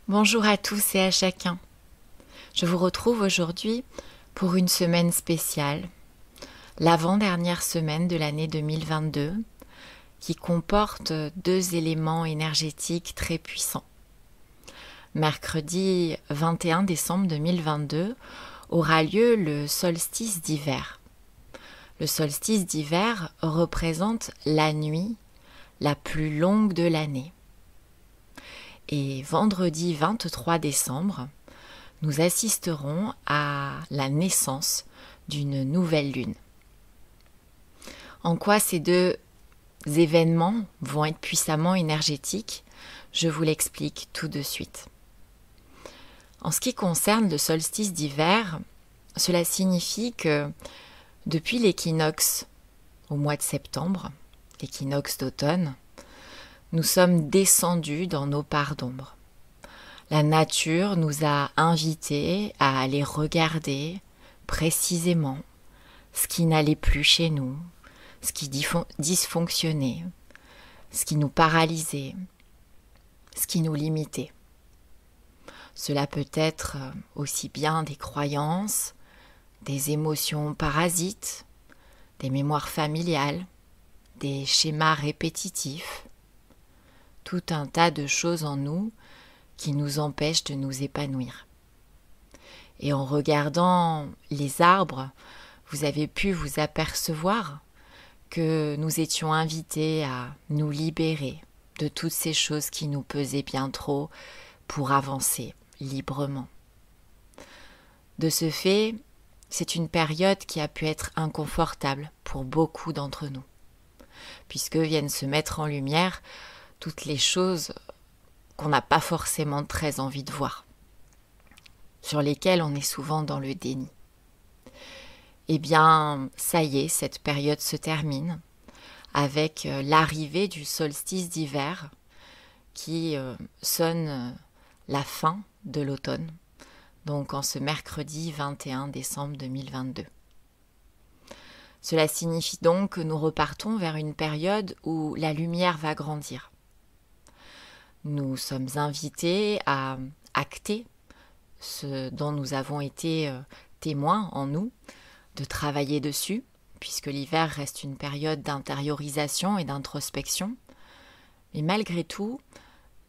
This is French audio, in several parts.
Bonjour à tous et à chacun. Je vous retrouve aujourd'hui pour une semaine spéciale, l'avant-dernière semaine de l'année 2022, qui comporte deux éléments énergétiques très puissants. Mercredi 21 décembre 2022 aura lieu le solstice d'hiver. Le solstice d'hiver représente la nuit la plus longue de l'année. Et vendredi 23 décembre, nous assisterons à la naissance d'une nouvelle lune. En quoi ces deux événements vont être puissamment énergétiques, je vous l'explique tout de suite. En ce qui concerne le solstice d'hiver, cela signifie que depuis l'équinoxe au mois de septembre, l'équinoxe d'automne, nous sommes descendus dans nos parts d'ombre. La nature nous a invités à aller regarder précisément ce qui n'allait plus chez nous, ce qui dysfonctionnait, ce qui nous paralysait, ce qui nous limitait. Cela peut être aussi bien des croyances, des émotions parasites, des mémoires familiales, des schémas répétitifs, tout un tas de choses en nous qui nous empêchent de nous épanouir. Et en regardant les arbres, vous avez pu vous apercevoir que nous étions invités à nous libérer de toutes ces choses qui nous pesaient bien trop pour avancer librement. De ce fait, c'est une période qui a pu être inconfortable pour beaucoup d'entre nous, puisque viennent se mettre en lumière toutes les choses qu'on n'a pas forcément très envie de voir, sur lesquelles on est souvent dans le déni. Eh bien, ça y est, cette période se termine avec l'arrivée du solstice d'hiver qui sonne la fin de l'automne, donc en ce mercredi 21 décembre 2022. Cela signifie donc que nous repartons vers une période où la lumière va grandir. Nous sommes invités à acter ce dont nous avons été témoins en nous, de travailler dessus, puisque l'hiver reste une période d'intériorisation et d'introspection. Mais malgré tout,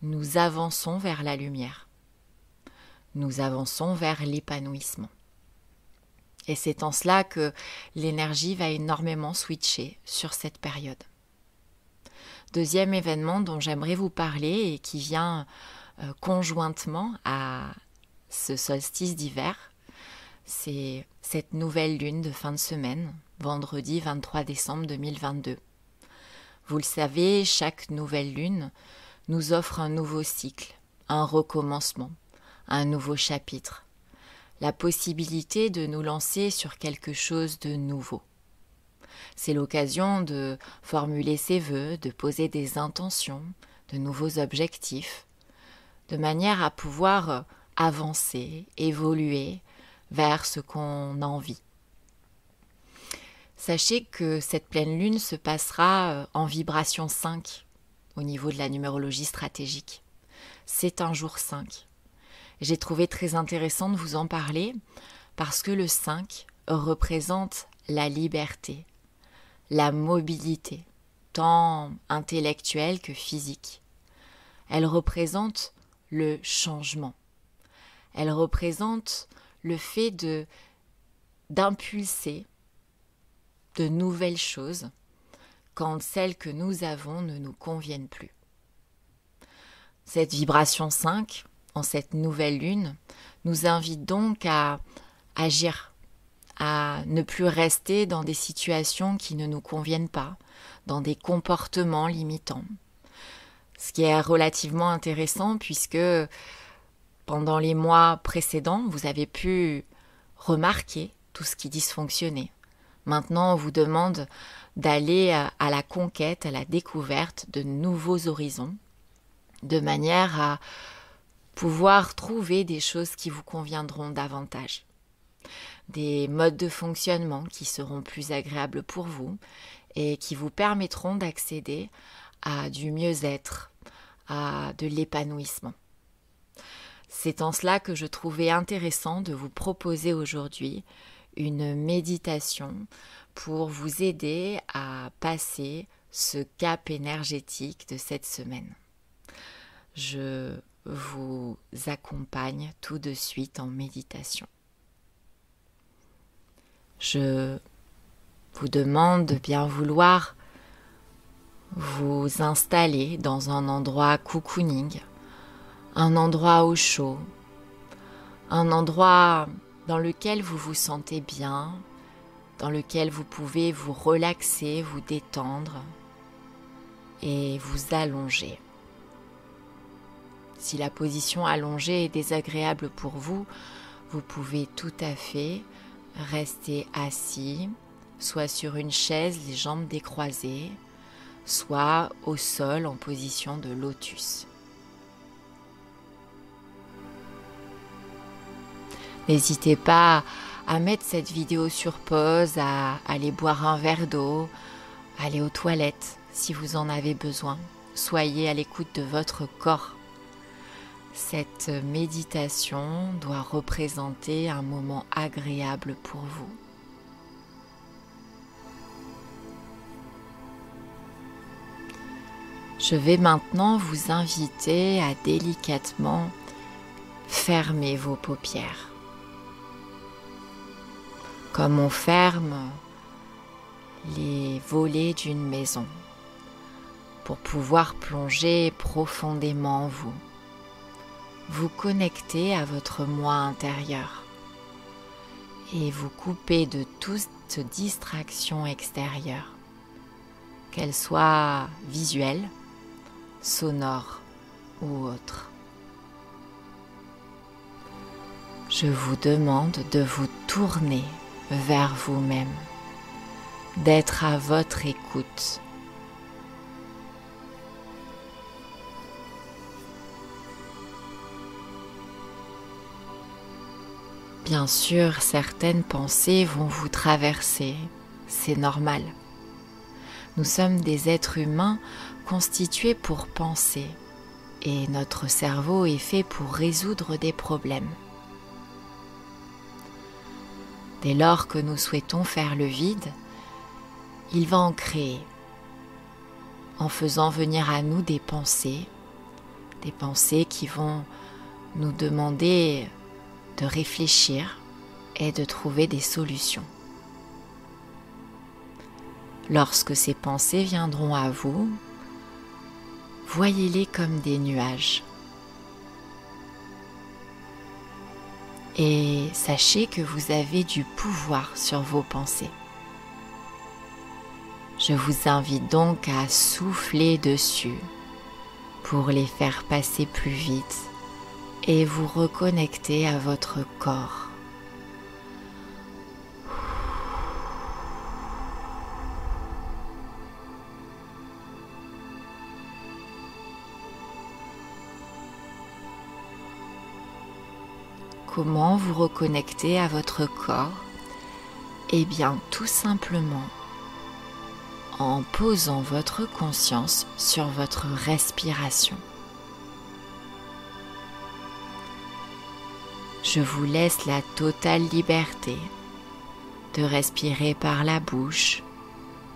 nous avançons vers la lumière. Nous avançons vers l'épanouissement. Et c'est en cela que l'énergie va énormément switcher sur cette période. Deuxième événement dont j'aimerais vous parler et qui vient conjointement à ce solstice d'hiver, c'est cette nouvelle lune de fin de semaine, vendredi 23 décembre 2022. Vous le savez, chaque nouvelle lune nous offre un nouveau cycle, un recommencement, un nouveau chapitre, la possibilité de nous lancer sur quelque chose de nouveau. C'est l'occasion de formuler ses vœux, de poser des intentions, de nouveaux objectifs, de manière à pouvoir avancer, évoluer vers ce qu'on a envie. Sachez que cette pleine lune se passera en vibration 5 au niveau de la numérologie stratégique. C'est un jour 5. J'ai trouvé très intéressant de vous en parler parce que le 5 représente la liberté, la mobilité, tant intellectuelle que physique. Elle représente le changement. Elle représente le fait d'impulser de nouvelles choses quand celles que nous avons ne nous conviennent plus. Cette vibration 5, en cette nouvelle lune, nous invite donc à agir, à ne plus rester dans des situations qui ne nous conviennent pas, dans des comportements limitants. Ce qui est relativement intéressant puisque pendant les mois précédents, vous avez pu remarquer tout ce qui dysfonctionnait. Maintenant, on vous demande d'aller à la conquête, à la découverte de nouveaux horizons, de manière à pouvoir trouver des choses qui vous conviendront davantage. Des modes de fonctionnement qui seront plus agréables pour vous et qui vous permettront d'accéder à du mieux-être, à de l'épanouissement. C'est en cela que je trouvais intéressant de vous proposer aujourd'hui une méditation pour vous aider à passer ce cap énergétique de cette semaine. Je vous accompagne tout de suite en méditation. Je vous demande de bien vouloir vous installer dans un endroit cocooning, un endroit au chaud, un endroit dans lequel vous vous sentez bien, dans lequel vous pouvez vous relaxer, vous détendre et vous allonger. Si la position allongée est désagréable pour vous, vous pouvez tout à fait rester assis, soit sur une chaise, les jambes décroisées, soit au sol en position de lotus. N'hésitez pas à mettre cette vidéo sur pause, à aller boire un verre d'eau, aller aux toilettes si vous en avez besoin. Soyez à l'écoute de votre corps. Cette méditation doit représenter un moment agréable pour vous. Je vais maintenant vous inviter à délicatement fermer vos paupières. Comme on ferme les volets d'une maison pour pouvoir plonger profondément en vous. Vous connectez à votre moi intérieur et vous coupez de toute distraction extérieure, qu'elle soit visuelle, sonore ou autre. Je vous demande de vous tourner vers vous-même, d'être à votre écoute. Bien sûr, certaines pensées vont vous traverser, c'est normal. Nous sommes des êtres humains constitués pour penser et notre cerveau est fait pour résoudre des problèmes. Dès lors que nous souhaitons faire le vide, il va en créer, en faisant venir à nous des pensées qui vont nous demander de réfléchir et de trouver des solutions. Lorsque ces pensées viendront à vous, voyez-les comme des nuages. Et sachez que vous avez du pouvoir sur vos pensées. Je vous invite donc à souffler dessus pour les faire passer plus vite et vous reconnecter à votre corps. Comment vous reconnecter à votre corps? Eh bien, tout simplement en posant votre conscience sur votre respiration. Je vous laisse la totale liberté de respirer par la bouche,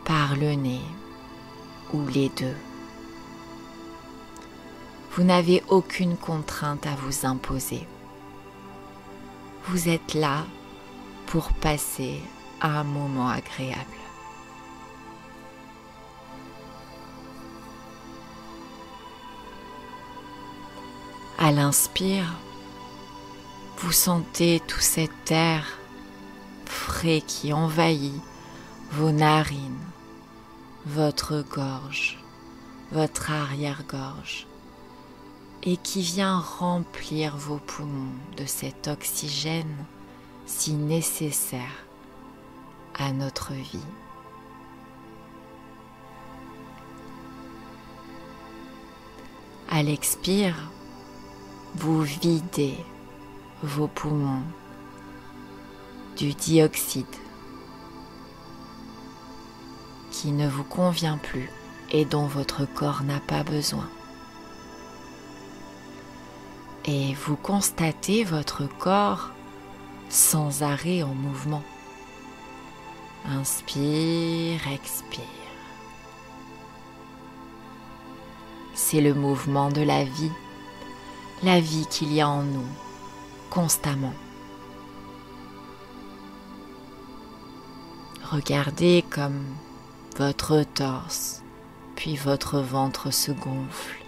par le nez ou les deux. Vous n'avez aucune contrainte à vous imposer. Vous êtes là pour passer un moment agréable. À l'inspire, vous sentez tout cet air frais qui envahit vos narines, votre gorge, votre arrière-gorge et qui vient remplir vos poumons de cet oxygène si nécessaire à notre vie. À l'expire, vous videz vos poumons du dioxyde qui ne vous convient plus et dont votre corps n'a pas besoin. et vous constatez votre corps sans arrêt en mouvement. Inspire, expire. C'est le mouvement de la vie qu'il y a en nous, constamment. Regardez comme votre torse, puis votre ventre se gonfle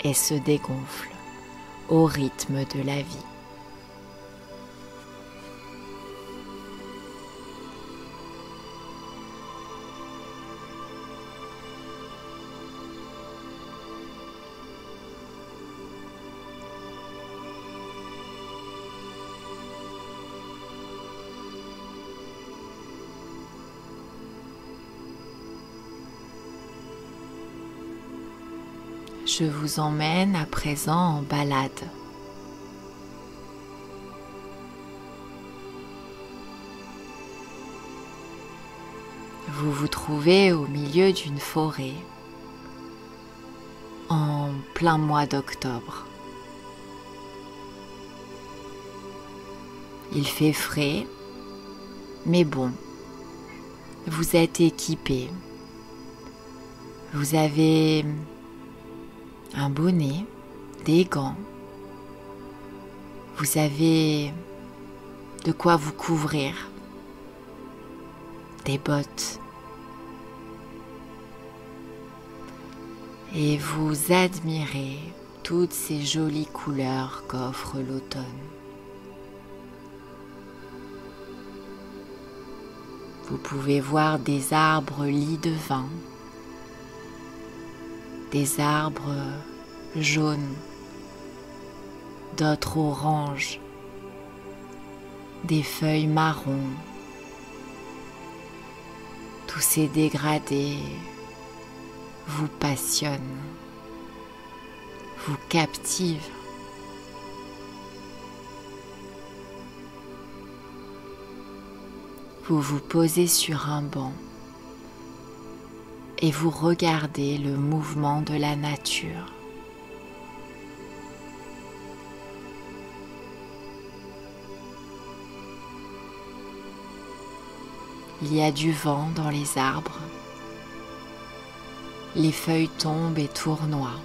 et se dégonfle au rythme de la vie. Je vous emmène à présent en balade. Vous vous trouvez au milieu d'une forêt en plein mois d'octobre. Il fait frais, mais bon, vous êtes équipé. Vous avez un bonnet, des gants. Vous avez de quoi vous couvrir, des bottes. Et vous admirez toutes ces jolies couleurs qu'offre l'automne. Vous pouvez voir des arbres lits de vin, des arbres jaunes, d'autres oranges, des feuilles marron. Tous ces dégradés vous passionnent, vous captivent. Vous vous posez sur un banc et vous regardez le mouvement de la nature. Il y a du vent dans les arbres. Les feuilles tombent et tournoient.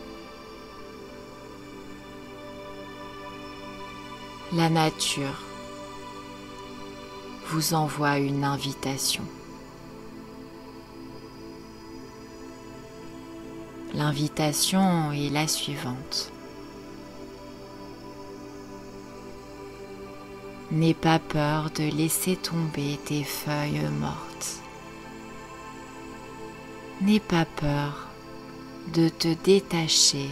La nature vous envoie une invitation. L'invitation est la suivante. N'aie pas peur de laisser tomber tes feuilles mortes. N'aie pas peur de te détacher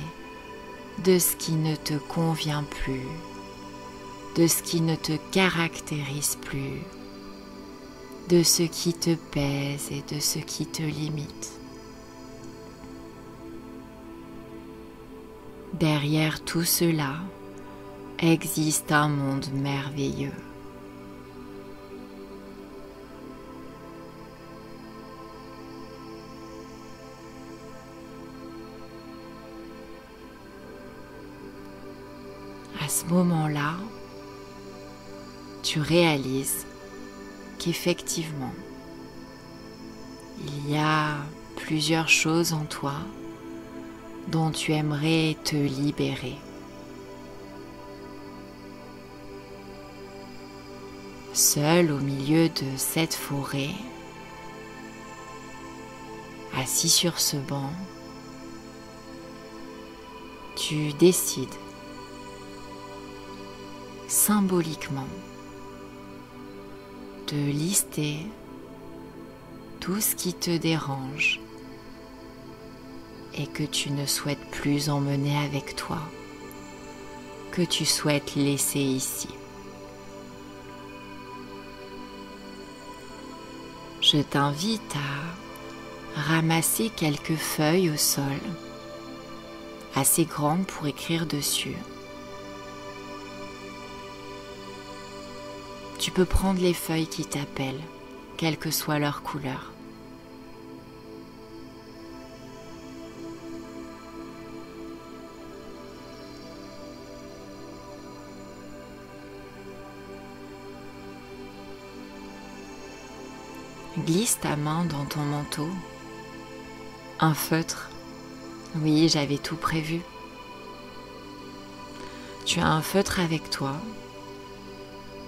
de ce qui ne te convient plus, de ce qui ne te caractérise plus, de ce qui te pèse et de ce qui te limite. Derrière tout cela existe un monde merveilleux. À ce moment-là, tu réalises qu'effectivement, il y a plusieurs choses en toi dont tu aimerais te libérer. Seul au milieu de cette forêt, assis sur ce banc, tu décides symboliquement de lister tout ce qui te dérange et que tu ne souhaites plus emmener avec toi, que tu souhaites laisser ici. Je t'invite à ramasser quelques feuilles au sol, assez grandes pour écrire dessus. Tu peux prendre les feuilles qui t'appellent, quelle que soit leur couleur. Glisse ta main dans ton manteau. Un feutre. Oui, j'avais tout prévu. Tu as un feutre avec toi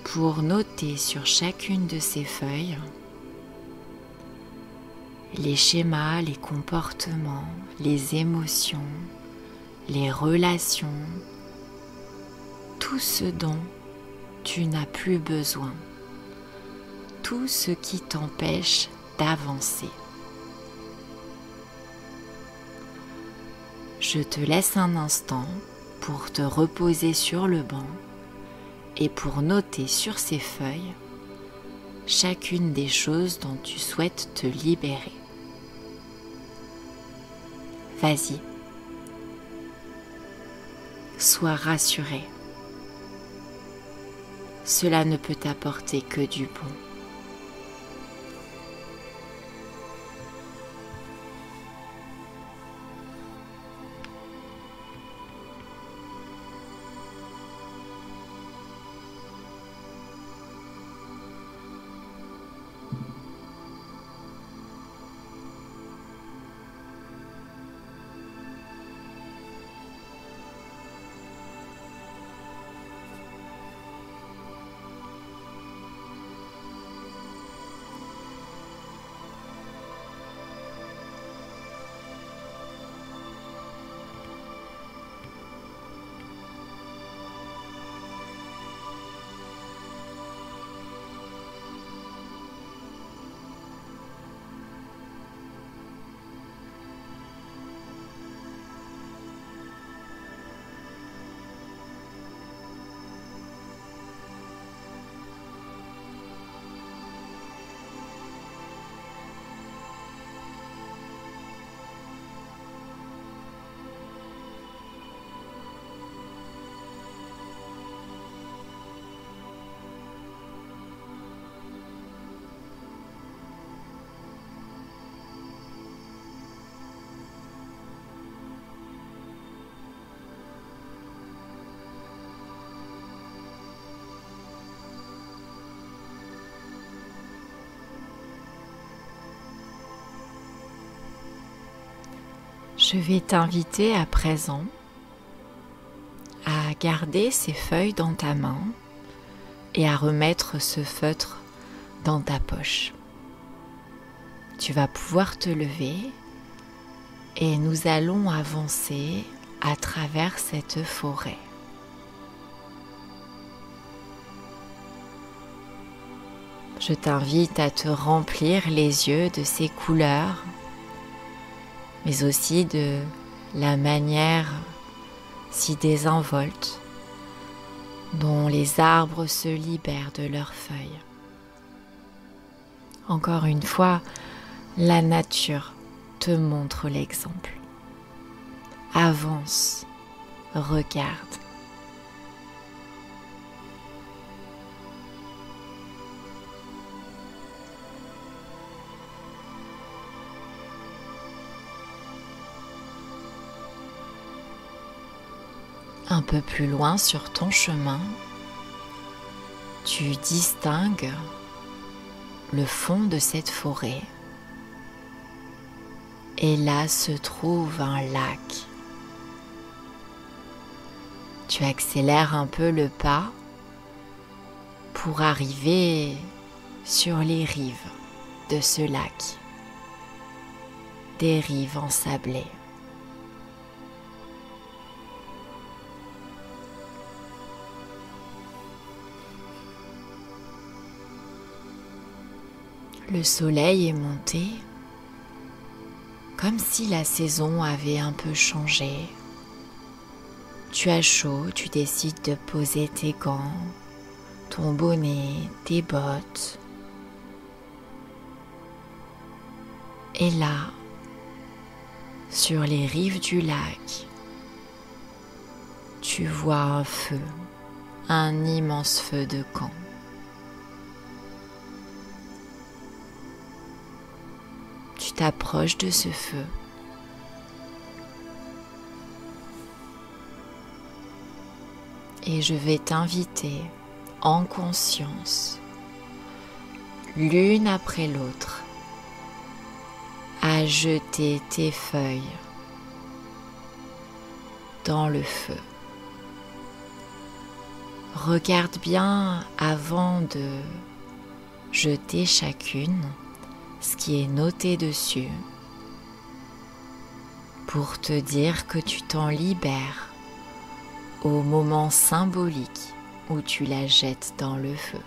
pour noter sur chacune de ces feuilles les schémas, les comportements, les émotions, les relations, tout ce dont tu n'as plus besoin, tout ce qui t'empêche d'avancer. Je te laisse un instant pour te reposer sur le banc et pour noter sur ces feuilles chacune des choses dont tu souhaites te libérer. Vas-y, sois rassuré. Cela ne peut t'apporter que du bon. Je vais t'inviter à présent à garder ces feuilles dans ta main et à remettre ce feutre dans ta poche. Tu vas pouvoir te lever et nous allons avancer à travers cette forêt. Je t'invite à te remplir les yeux de ces couleurs, mais aussi de la manière si désinvolte dont les arbres se libèrent de leurs feuilles. Encore une fois, la nature te montre l'exemple. Avance, regarde. Un peu plus loin sur ton chemin, tu distingues le fond de cette forêt. Et là se trouve un lac. Tu accélères un peu le pas pour arriver sur les rives de ce lac. Des rives ensablées. Le soleil est monté, comme si la saison avait un peu changé. Tu as chaud, tu décides de poser tes gants, ton bonnet, tes bottes. Et là, sur les rives du lac, tu vois un feu, un immense feu de camp. Tu t'approches de ce feu. Et je vais t'inviter en conscience l'une après l'autre, à jeter tes feuilles dans le feu. Regarde bien avant de jeter chacune ce qui est noté dessus pour te dire que tu t'en libères au moment symbolique où tu la jettes dans le feu.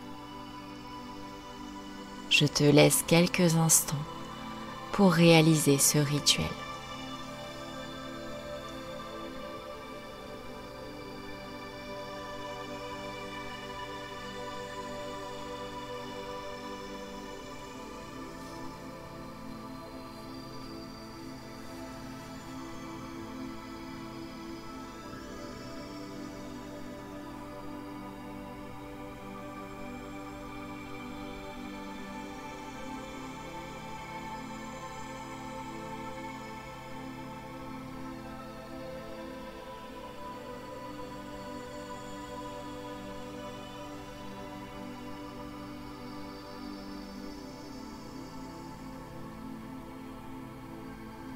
Je te laisse quelques instants pour réaliser ce rituel.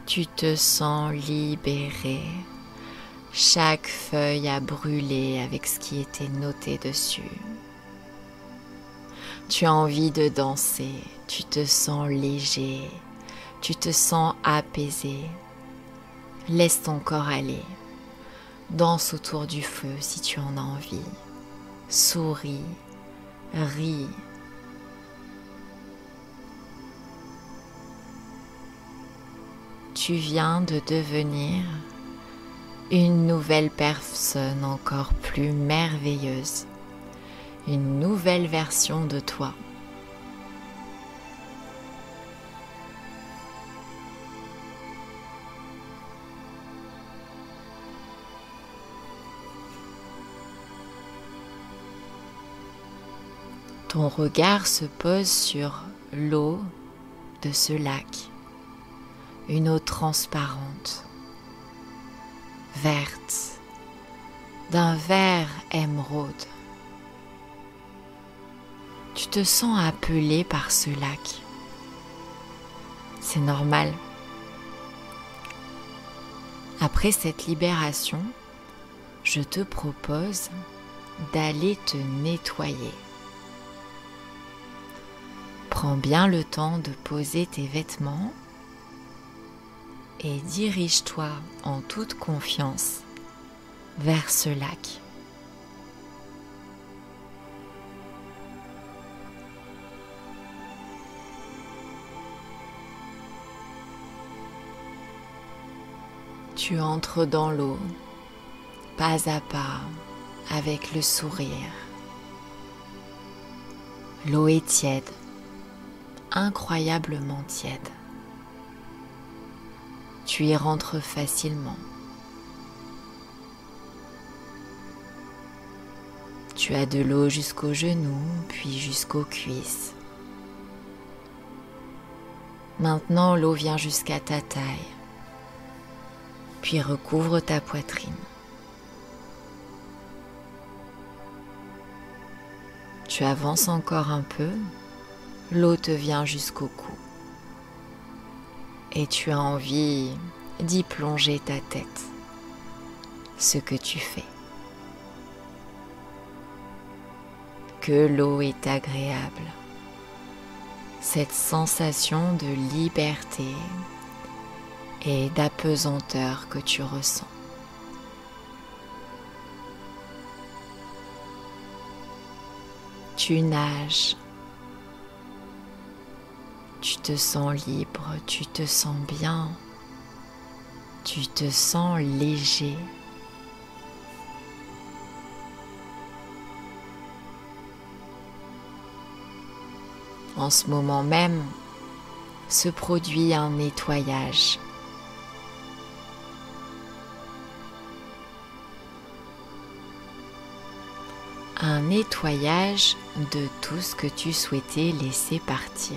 Tu te sens libéré. Chaque feuille a brûlé avec ce qui était noté dessus. Tu as envie de danser, tu te sens léger, tu te sens apaisé. Laisse ton corps aller. Danse autour du feu si tu en as envie. Souris, ris. Tu viens de devenir une nouvelle personne encore plus merveilleuse, une nouvelle version de toi. Ton regard se pose sur l'eau de ce lac, une eau transparente, verte, d'un vert émeraude. Tu te sens appelé par ce lac. C'est normal. Après cette libération, je te propose d'aller te nettoyer. Prends bien le temps de poser tes vêtements et dirige-toi en toute confiance vers ce lac. Tu entres dans l'eau, pas à pas, avec le sourire. L'eau est tiède, incroyablement tiède. Tu y rentres facilement. Tu as de l'eau jusqu'aux genoux, puis jusqu'aux cuisses. Maintenant, l'eau vient jusqu'à ta taille, puis recouvre ta poitrine. Tu avances encore un peu, l'eau te vient jusqu'au cou. Et tu as envie d'y plonger ta tête, ce que tu fais. Que l'eau est agréable, cette sensation de liberté et d'apesanteur que tu ressens. Tu nages. Tu te sens libre, tu te sens bien, tu te sens léger. En ce moment même, se produit un nettoyage. Un nettoyage de tout ce que tu souhaitais laisser partir.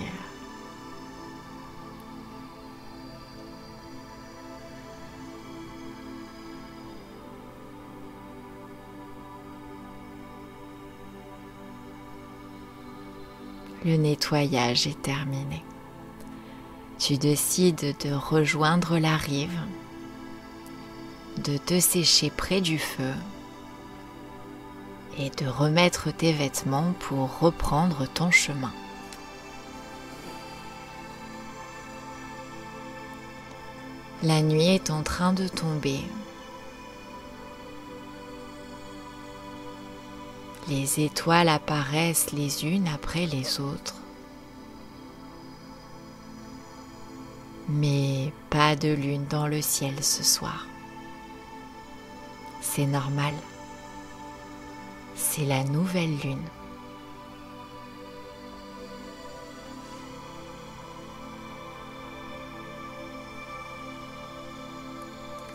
Le nettoyage est terminé. Tu décides de rejoindre la rive, de te sécher près du feu et de remettre tes vêtements pour reprendre ton chemin. La nuit est en train de tomber. Les étoiles apparaissent les unes après les autres. Mais pas de lune dans le ciel ce soir. C'est normal. C'est la nouvelle lune.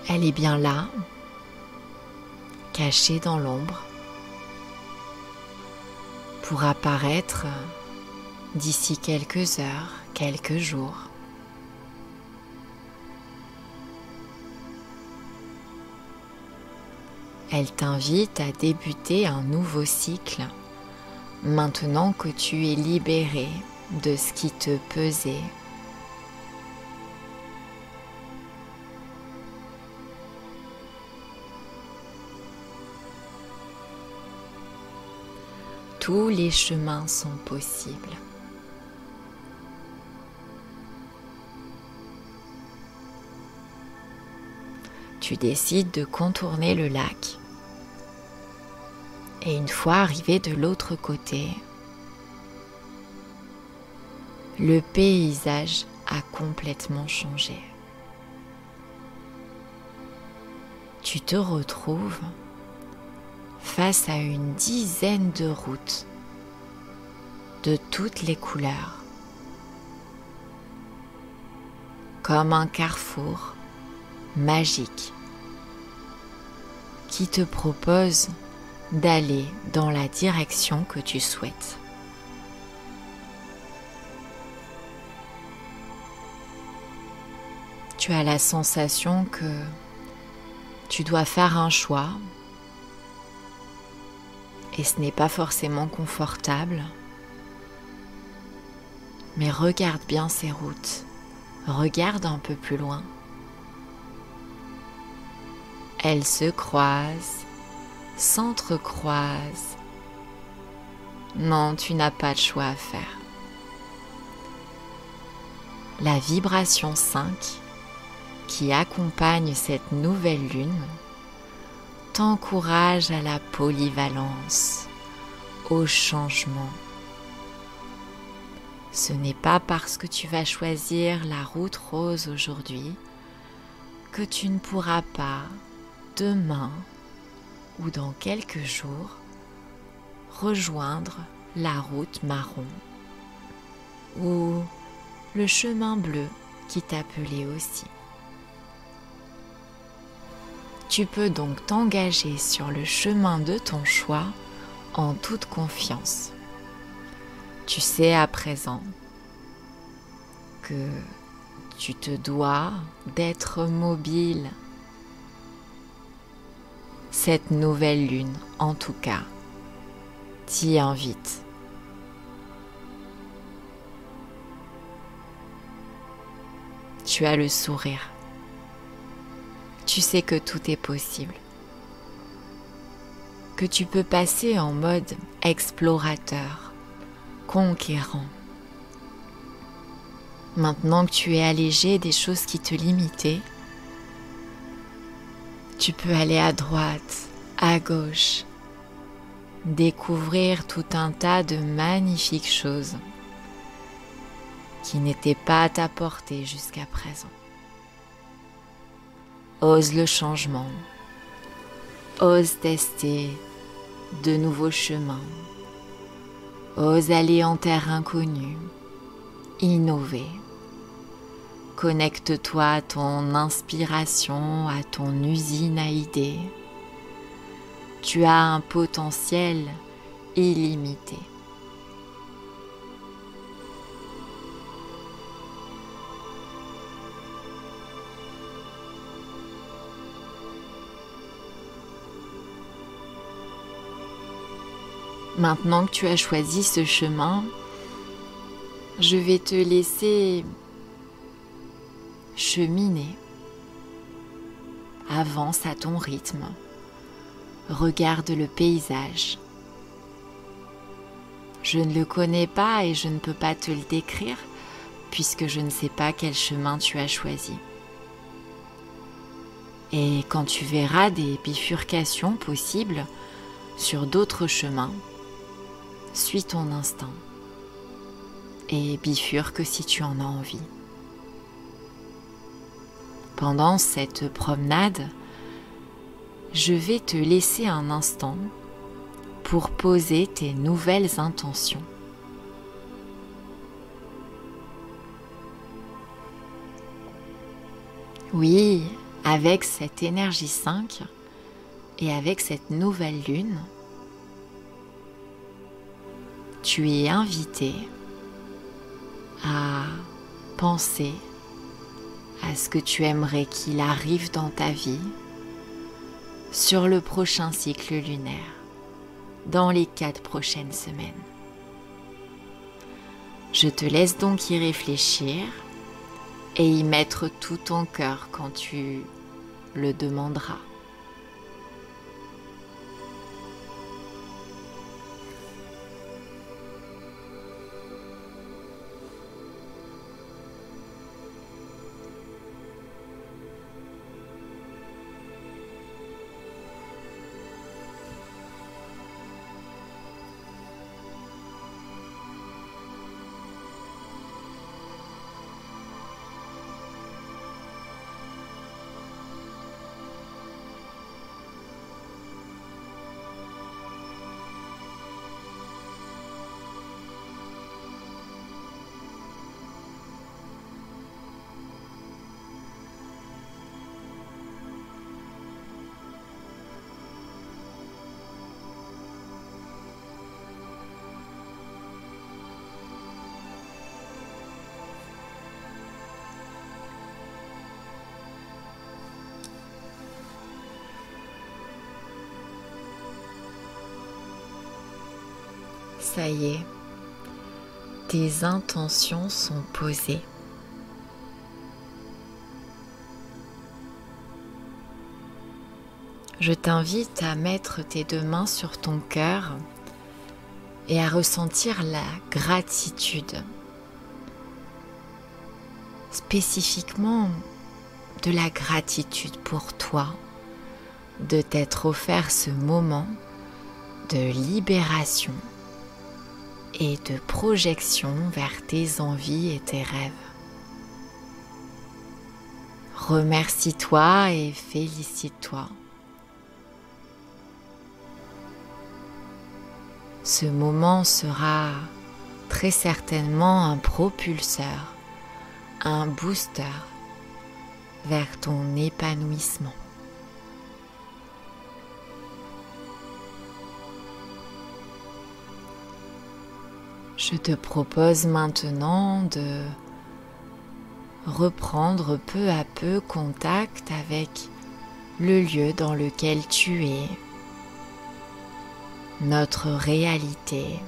Elle est bien là, cachée dans l'ombre, pour apparaître d'ici quelques heures, quelques jours. Elle t'invite à débuter un nouveau cycle, maintenant que tu es libéré de ce qui te pesait. Tous les chemins sont possibles. Tu décides de contourner le lac. Et une fois arrivé de l'autre côté, le paysage a complètement changé. Tu te retrouves face à une dizaine de routes de toutes les couleurs, comme un carrefour magique qui te propose d'aller dans la direction que tu souhaites. Tu as la sensation que tu dois faire un choix et ce n'est pas forcément confortable, mais regarde bien ces routes, regarde un peu plus loin. Elles se croisent, s'entrecroisent. Non, tu n'as pas de choix à faire. La vibration 5 qui accompagne cette nouvelle lune t'encourage à la polyvalence, au changement. Ce n'est pas parce que tu vas choisir la route rose aujourd'hui que tu ne pourras pas, demain ou dans quelques jours, rejoindre la route marron ou le chemin bleu qui t'appelait aussi. Tu peux donc t'engager sur le chemin de ton choix en toute confiance. Tu sais à présent que tu te dois d'être mobile. Cette nouvelle lune, en tout cas, t'y invite. Tu as le sourire. Tu sais que tout est possible, que tu peux passer en mode explorateur, conquérant. Maintenant que tu es allégé des choses qui te limitaient, tu peux aller à droite, à gauche, découvrir tout un tas de magnifiques choses qui n'étaient pas à ta portée jusqu'à présent. Ose le changement, ose tester de nouveaux chemins, ose aller en terre inconnue, innover. Connecte-toi à ton inspiration, à ton usine à idées. Tu as un potentiel illimité. Maintenant que tu as choisi ce chemin, Je vais te laisser cheminer. Avance à ton rythme. Regarde le paysage. Je ne le connais pas et je ne peux pas te le décrire puisque je ne sais pas quel chemin tu as choisi. Et quand tu verras des bifurcations possibles sur d'autres chemins, suis ton instinct et bifurque si tu en as envie. Pendant cette promenade, je vais te laisser un instant pour poser tes nouvelles intentions. Oui, avec cette énergie 5 et avec cette nouvelle lune, tu es invité à penser à ce que tu aimerais qu'il arrive dans ta vie sur le prochain cycle lunaire, dans les 4 prochaines semaines. Je te laisse donc y réfléchir et y mettre tout ton cœur quand tu le demanderas. Ça y est, tes intentions sont posées. Je t'invite à mettre tes 2 mains sur ton cœur et à ressentir la gratitude, spécifiquement de la gratitude pour toi, de t'être offert ce moment de libération et de projection vers tes envies et tes rêves. Remercie-toi et félicite-toi. Ce moment sera très certainement un propulseur, un booster vers ton épanouissement. Je te propose maintenant de reprendre peu à peu contact avec le lieu dans lequel tu es, notre réalité,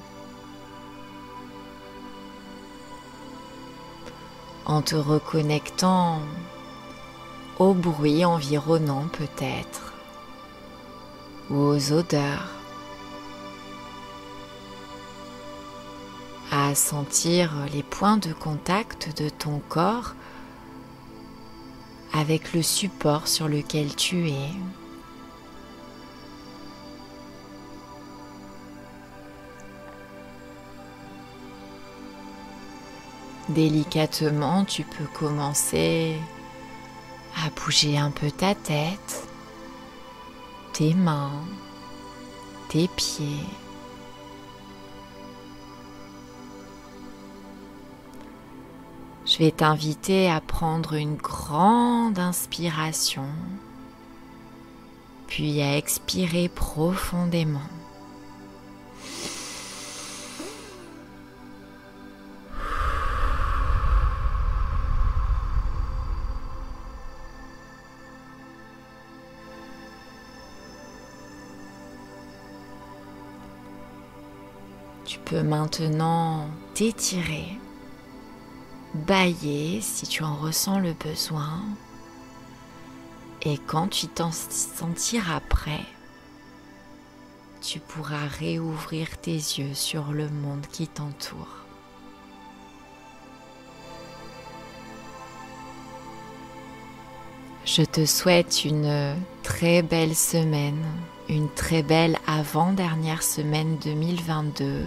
en te reconnectant aux bruits environnants peut-être, ou aux odeurs, à sentir les points de contact de ton corps avec le support sur lequel tu es. Délicatement, tu peux commencer à bouger un peu ta tête, tes mains, tes pieds. Je vais t'inviter à prendre une grande inspiration, puis à expirer profondément. Tu peux maintenant t'étirer bâiller si tu en ressens le besoin. Et quand tu t'en sentiras prêt, tu pourras réouvrir tes yeux sur le monde qui t'entoure. Je te souhaite une très belle semaine, une très belle avant-dernière semaine 2022.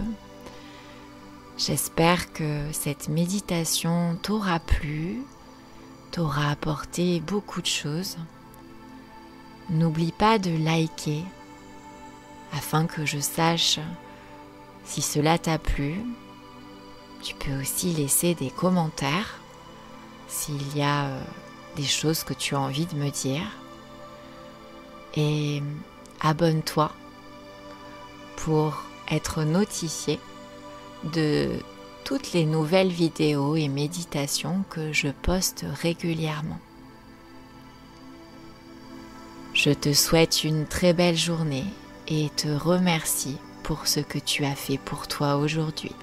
J'espère que cette méditation t'aura plu, t'aura apporté beaucoup de choses. N'oublie pas de liker afin que je sache si cela t'a plu. Tu peux aussi laisser des commentaires s'il y a des choses que tu as envie de me dire. Et abonne-toi pour être notifié de toutes les nouvelles vidéos et méditations que je poste régulièrement. Je te souhaite une très belle journée et te remercie pour ce que tu as fait pour toi aujourd'hui.